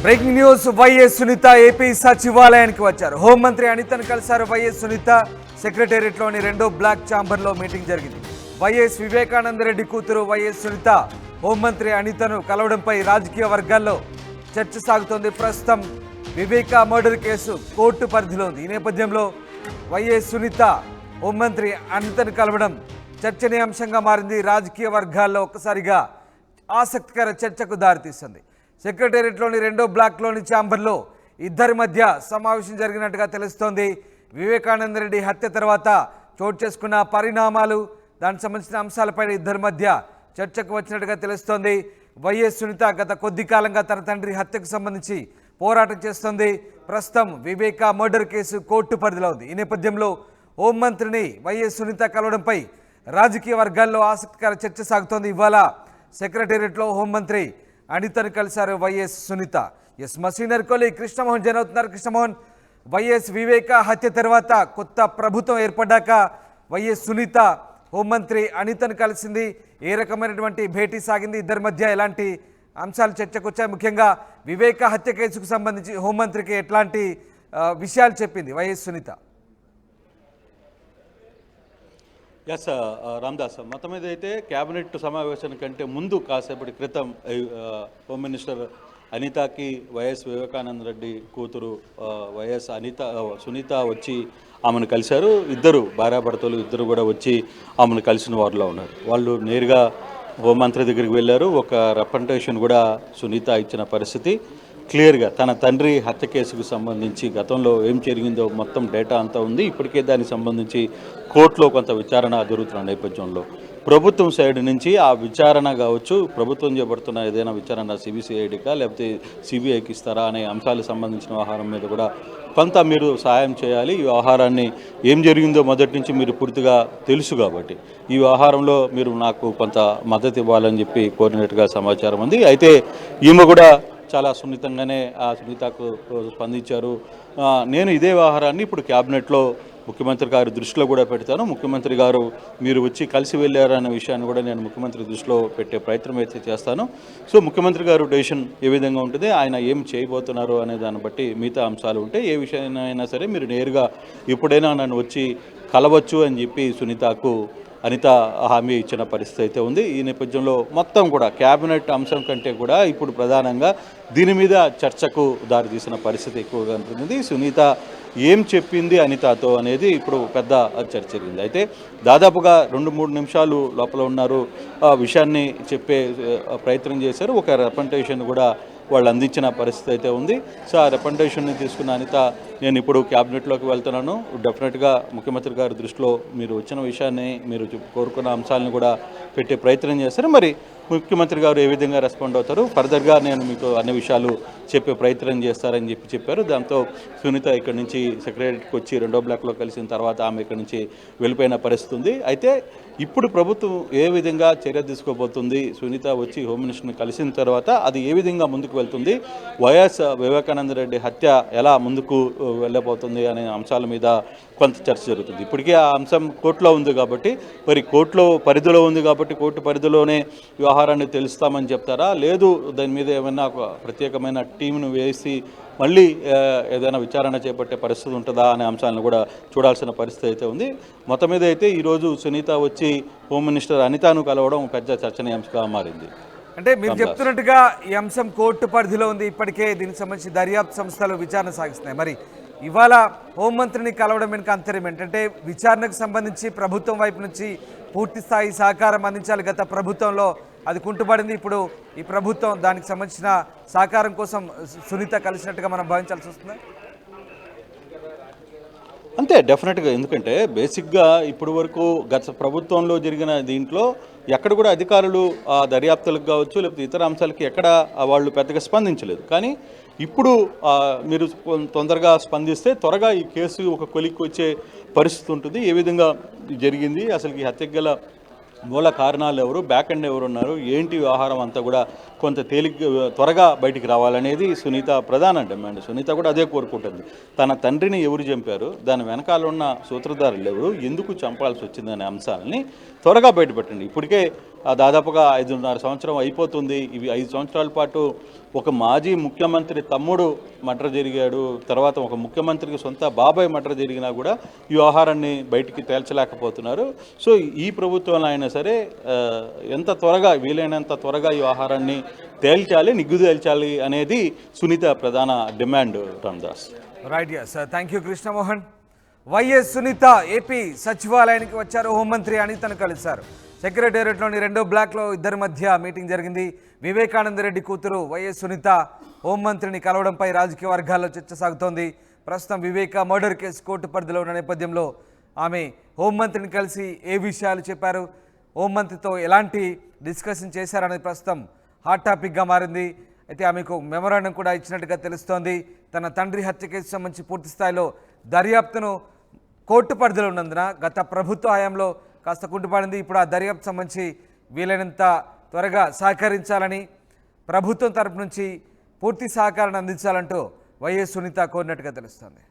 Breaking news. YS Sunitha AP సచివాలయానికి వచ్చారు. హోంమంత్రి అనితను కలిశారు. వైఎస్ సునీత సెక్రటేరియట్లోని 2వ బ్లాక్ ఛాంబర్లో మీటింగ్ జరిగింది. వైఎస్ వివేకానంద రెడ్డి కూతురు వైఎస్ సునీత హోంమంత్రి అనితను కలవడంపై రాజకీయ వర్గాల్లో చర్చ సాగుతోంది. ప్రస్తుతం వివేక మర్డర్ కేసు కోర్టు పరిధిలో ఉంది. ఈ నేపథ్యంలో వైఎస్ సునీత హోంమంత్రి అనితను కలవడం చర్చనీయాంశంగా మారింది. రాజకీయ వర్గాల్లో ఒక్కసారిగా ఆసక్తికర చర్చకు దారితీస్తుంది. సెక్రటేరియట్లోని 2వ బ్లాక్లోని ఛాంబర్లో ఇద్దరి మధ్య సమావేశం జరిగినట్టుగా తెలుస్తోంది. వివేకానంద రెడ్డి హత్య తర్వాత చోటు చేసుకున్న పరిణామాలు, దానికి సంబంధించిన అంశాలపై ఇద్దరి మధ్య చర్చకు వచ్చినట్టుగా తెలుస్తోంది. వైఎస్ సునీత గత కొద్ది కాలంగా తన తండ్రి హత్యకు సంబంధించి పోరాటం చేస్తోంది. ప్రస్తుతం వివేక మర్డర్ కేసు కోర్టు పరిధిలో ఉంది. ఈ నేపథ్యంలో హోంమంత్రిని వైఎస్ సునీత కలవడంపై రాజకీయ వర్గాల్లో ఆసక్తికర చర్చ సాగుతోంది. ఇవాళ సెక్రటేరియట్లో హోంమంత్రి అనితను కలిశారు వైఎస్ సునీత. మా సీనియర్ కొలీగ్ కృష్ణమోహన్ జైన్ అవుతున్నారు. కృష్ణమోహన్, వైఎస్ వివేక హత్య తర్వాత కొత్త ప్రభుత్వం ఏర్పడ్డాక వైఎస్ సునీత హోంమంత్రి అనితను కలిసింది. ఏ రకమైనటువంటి భేటీ సాగింది? ఇద్దరి మధ్య ఎలాంటి అంశాలు చర్చకు వచ్చాయి? ముఖ్యంగా వివేక హత్య కేసుకు సంబంధించి హోంమంత్రికి ఎట్లాంటి విషయాలు చెప్పింది వైఎస్ సునీత? ఎస్ రామ్దాస్, మొత్తం మీద అయితే క్యాబినెట్ సమావేశం కంటే ముందు కాసేపటి క్రితం హోమ్ మినిస్టర్ అనితకి వైఎస్ వివేకానంద రెడ్డి కూతురు వైఎస్ సునీత వచ్చి ఆమెను కలిశారు. ఇద్దరు భార్యాభర్తలు ఇద్దరు కూడా వచ్చి ఆమెను కలిసిన వారిలో ఉన్నారు. వాళ్ళు నేరుగా హోంమంత్రి దగ్గరికి వెళ్ళారు. ఒక రిప్రజెంటేషన్ కూడా సునీత ఇచ్చిన పరిస్థితి క్లియర్గా తన తండ్రి హత్య కేసుకు సంబంధించి గతంలో ఏం జరిగిందో మొత్తం డేటా అంతా ఉంది. ఇప్పటికే దానికి సంబంధించి కోర్టులో కొంత విచారణ జరుగుతున్న నేపథ్యంలో ప్రభుత్వం సైడ్ నుంచి ఆ విచారణ కావచ్చు, ప్రభుత్వం చేపడుతున్న ఏదైనా విచారణ సిబిసిఐడికా లేకపోతే సిబిఐకి ఇస్తారా అనే అంశాలకు సంబంధించిన వ్యవహారం మీద కూడా కొంత మీరు సహాయం చేయాలి. ఈ వ్యవహారాన్ని ఏం జరిగిందో మొదటి నుంచి మీరు పూర్తిగా తెలుసు కాబట్టి ఈ వ్యవహారంలో మీరు నాకు కొంత మద్దతు ఇవ్వాలని చెప్పి కోరినట్టుగా సమాచారం ఉంది. అయితే ఈమె కూడా చాలా సున్నితంగానే ఆ సునీతకు స్పందించారు. నేను ఇదే వ్యవహారాన్ని ఇప్పుడు క్యాబినెట్లో ముఖ్యమంత్రి గారి దృష్టిలో కూడా పెడతాను. ముఖ్యమంత్రి గారు మీరు వచ్చి కలిసి వెళ్ళారనే విషయాన్ని కూడా నేను ముఖ్యమంత్రి దృష్టిలో పెట్టే ప్రయత్నం అయితే చేస్తాను. సో ముఖ్యమంత్రి గారు డెసిషన్ ఏ విధంగా ఉంటుంది, ఆయన ఏం చేయబోతున్నారు అనే దాన్ని బట్టి మిగతా అంశాలు ఉంటే ఏ విషయాన్నైనా సరే మీరు నేరుగా ఎప్పుడైనా నన్ను వచ్చి కలవచ్చు అని చెప్పి సునీతకు అనిత హామీ ఇచ్చిన పరిస్థితి అయితే ఉంది. ఈ నేపథ్యంలో మొత్తం కూడా క్యాబినెట్ అంశం కంటే కూడా ఇప్పుడు ప్రధానంగా దీని మీద చర్చకు దారితీసిన పరిస్థితి ఎక్కువగా ఉంటుంది. సునీత ఏం చెప్పింది అనితతో అనేది ఇప్పుడు పెద్ద చర్చ జరిగింది. అయితే దాదాపుగా 2-3 నిమిషాలు లోపల ఉన్నారు, విషయాన్ని చెప్పే ప్రయత్నం చేశారు. ఒక రిప్రజెంటేషన్ కూడా వాళ్ళు అందించిన పరిస్థితి అయితే ఉంది. సో ఆ రిప్రజెంటేషన్ని తీసుకున్న అనిత నేను ఇప్పుడు క్యాబినెట్లోకి వెళ్తున్నాను, డెఫినెట్గా ముఖ్యమంత్రి గారి దృష్టిలో మీరు వచ్చిన విషయాన్ని మీరు కోరుకున్న అంశాలను కూడా పెట్టే ప్రయత్నం చేస్తారు. మరి ముఖ్యమంత్రి గారు ఏ విధంగా రెస్పాండ్ అవుతారు, ఫర్దర్గా నేను మీకు అన్ని విషయాలు చెప్పే ప్రయత్నం చేస్తారని చెప్పారు. దాంతో సునీత ఇక్కడి నుంచి సెక్రటరీకి వచ్చి 2వ బ్లాక్లో కలిసిన తర్వాత ఆమె ఇక్కడి నుంచి వెళ్ళిపోయిన పరిస్థితి ఉంది. అయితే ఇప్పుడు ప్రభుత్వం ఏ విధంగా చర్య తీసుకోబోతుంది, సునీత వచ్చి హోమ్ మినిస్టర్ని కలిసిన తర్వాత అది ఏ విధంగా ముందుకు వెళ్తుంది, వైఎస్ వివేకానంద రెడ్డి హత్య ఎలా ముందుకు వెళ్ళబోతుంది అనే అంశాల మీద కొంత చర్చ జరుగుతుంది. ఇప్పటికే ఆ అంశం కోర్టులో ఉంది కాబట్టి మరి కోర్టులో పరిధిలో ఉంది కాబట్టి కోర్టు పరిధిలోనే వ్యవహారాన్ని తెలుస్తామని చెప్తారా, లేదు దాని మీద ఏమైనా ఒక ప్రత్యేకమైన టీంను వేసి మళ్ళీ ఏదైనా విచారణ చేపట్టే పరిస్థితి ఉంటుందా అనే అంశాలను కూడా చూడాల్సిన పరిస్థితి అయితే ఉంది. మొత్తం మీద అయితే ఈరోజు సునీత వచ్చి హోమ్ మినిస్టర్ అనితను కలవడం పెద్ద చర్చనీయాంశంగా మారింది. అంటే మీరు చెప్తున్నట్టుగా ఈ అంశం కోర్టు పరిధిలో ఉంది. ఇప్పటికే దీనికి సంబంధించి దర్యాప్తు సంస్థలు విచారణ సాగిస్తున్నాయి. మరి ఇవాళ హోంమంత్రిని కలవడం వెనుక అంతరం ఏంటంటే విచారణకు సంబంధించి ప్రభుత్వం వైపు నుంచి పూర్తి స్థాయి సహకారం అందించాలి. గత ప్రభుత్వంలో అది కుంటుపడింది. ఇప్పుడు ఈ ప్రభుత్వం దానికి సంబంధించిన సహకారం కోసం సునీత కలిసినట్టుగా మనం భావించాల్సి వస్తుంది. అంతే డెఫినెట్గా, ఎందుకంటే బేసిక్గా ఇప్పటి వరకు గత ప్రభుత్వంలో జరిగిన దీంట్లో ఎక్కడ కూడా అధికారులు దర్యాప్తులకు కావచ్చు లేకపోతే ఇతర అంశాలకి ఎక్కడ వాళ్ళు పెద్దగా స్పందించలేదు. కానీ ఇప్పుడు మీరు తొందరగా స్పందిస్తే త్వరగా ఈ కేసు ఒక కొలిక్కి వచ్చే పరిస్థితి ఉంటుంది. ఏ విధంగా జరిగింది, అసలు ఈ హత్యకు గల మూల కారణాలు ఎవరు, బ్యాక్ ఎండ్ ఎవరు ఉన్నారు, ఏంటి వ్యవహారం అంతా కూడా కొంత త్వరగా బయటికి రావాలనేది సునీత ప్రధాన డిమాండ్. సునీత కూడా అదే కోరుకుంటుంది. తన తండ్రిని ఎవరు చంపారు, దాని వెనకాల ఉన్న సూత్రధారులు ఎవరు, ఎందుకు చంపాల్సి వచ్చిందనే అంశాలని త్వరగా బయటపెట్టండి. ఇప్పటికే దాదాపుగా 5.5 సంవత్సరం అయిపోతుంది. ఇవి 5 సంవత్సరాల పాటు ఒక మాజీ ముఖ్యమంత్రి తమ్ముడు మర్డర్ జరిగాడు, తర్వాత ఒక ముఖ్యమంత్రికి సొంత బాబాయ్ మర్డర్ జరిగినా కూడా ఈ వ్యవహారాన్ని బయటికి తేల్చలేకపోతున్నారు. సో ఈ ప్రభుత్వంలో అయినా సరే ఎంత త్వరగా వీలైనంత త్వరగా ఈ వ్యవహారాన్ని తేల్చాలి, నిగ్గు తేల్చాలి అనేది సునీత ప్రధాన demand. Ramdas. Right, yes, thank you Krishnamohan. YS Sunitha AP సచివాలయానికి వచ్చారు. హోంమంత్రి అనితను కలిశారు. సెక్రటేరియట్లోని 2వ బ్లాక్లో ఇద్దరి మధ్య మీటింగ్ జరిగింది. వివేకానంద రెడ్డి కూతురు వైఎస్ సునీత హోంమంత్రిని కలవడంపై రాజకీయ వర్గాల్లో చర్చ సాగుతోంది. ప్రస్తుతం వివేక మర్డర్ కేసు కోర్టు పరిధిలో ఉన్న నేపథ్యంలో ఆమె హోంమంత్రిని కలిసి ఏ విషయాలు చెప్పారు, హోంమంత్రితో ఎలాంటి డిస్కషన్ చేశారనేది ప్రస్తుతం హాట్ టాపిక్గా మారింది. అయితే ఆమెకు మెమరాండం కూడా ఇచ్చినట్టుగా తెలుస్తోంది. తన తండ్రి హత్య కేసు సంబంధించి పూర్తి స్థాయిలో దర్యాప్తును కోర్టు పరిధిలో ఉన్నందున గత ప్రభుత్వ హయాంలో కాస్త కుంటుపడింది. ఇప్పుడు ఆ దర్యాప్తు సంబంధించి వీలైనంత త్వరగా సహకరించాలని, ప్రభుత్వం తరపు నుంచి పూర్తి సహకారాన్ని అందించాలంటూ వైఎస్ సునీత కోరినట్టుగా తెలుస్తోంది.